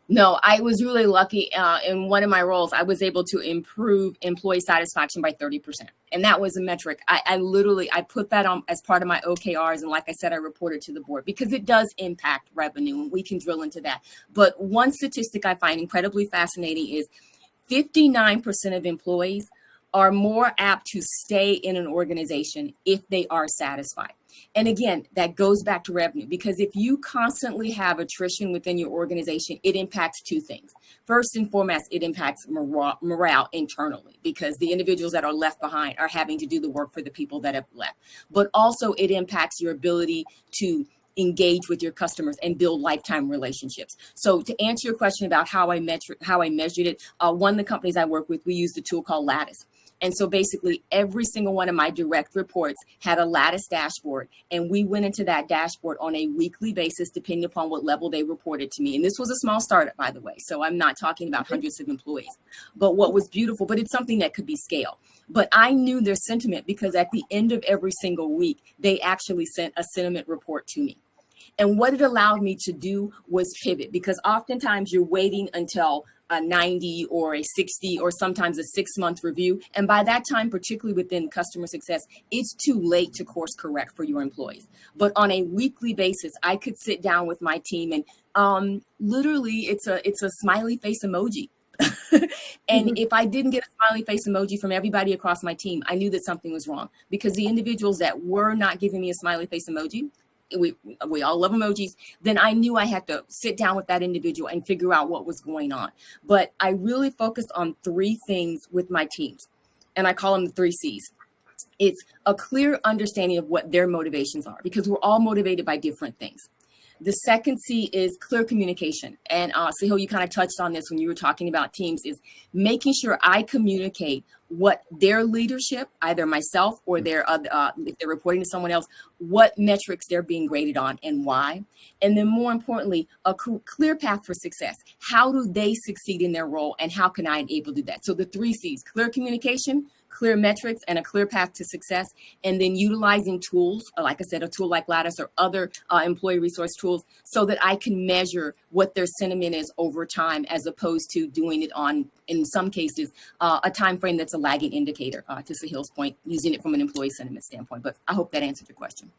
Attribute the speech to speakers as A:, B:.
A: No, I was really lucky. In one of my roles, I was able to improve employee satisfaction by 30%. And that was a metric. I literally, I put that on as part of my OKRs. And like I said, I reported to the board because it does impact revenue and we can drill into that. But one statistic I find incredibly fascinating is 59% of employees are more apt to stay in an organization if they are satisfied. And again, that goes back to revenue because if you constantly have attrition within your organization, it impacts two things. First and foremost, it impacts morale internally because the individuals that are left behind are having to do the work for the people that have left. But also, it impacts your ability to engage with your customers and build lifetime relationships. So to answer your question about how I measured it, one of the companies I work with, we used a tool called Lattice. And so basically every single one of my direct reports had a Lattice dashboard. And we went into that dashboard on a weekly basis, depending upon what level they reported to me. And this was a small startup, by the way. So I'm not talking about hundreds of employees. But what was beautiful, but it's something that could be scaled. But I knew their sentiment because at the end of every single week, they actually sent a sentiment report to me. And what it allowed me to do was pivot because oftentimes you're waiting until a 90 or a 60 or sometimes a 6-month review. And by that time, particularly within customer success, it's too late to course correct for your employees. But on a weekly basis, I could sit down with my team and literally it's a smiley face emoji. And if I didn't get a smiley face emoji from everybody across my team, I knew that something was wrong because the individuals that were not giving me a smiley face emoji, we all love emojis, then I knew I had to sit down with that individual and figure out what was going on. But I really focused on three things with my teams, and I call them the 3 C's. It's a clear understanding of what their motivations are because we're all motivated by different things. The second C is clear communication. And Sahil, you kind of touched on this when you were talking about teams, is making sure I communicate what their leadership, either myself or their if they're reporting to someone else, what metrics they're being graded on and why. And then more importantly, a clear path for success. How do they succeed in their role and how can I enable to do that? So the 3 C's, clear communication, clear metrics, and a clear path to success, and then utilizing tools, like I said, a tool like Lattice or other employee resource tools, so that I can measure what their sentiment is over time, as opposed to doing it on, in some cases, a time frame that's a lagging indicator, to Sahil's point, using it from an employee sentiment standpoint. But I hope that answered your question.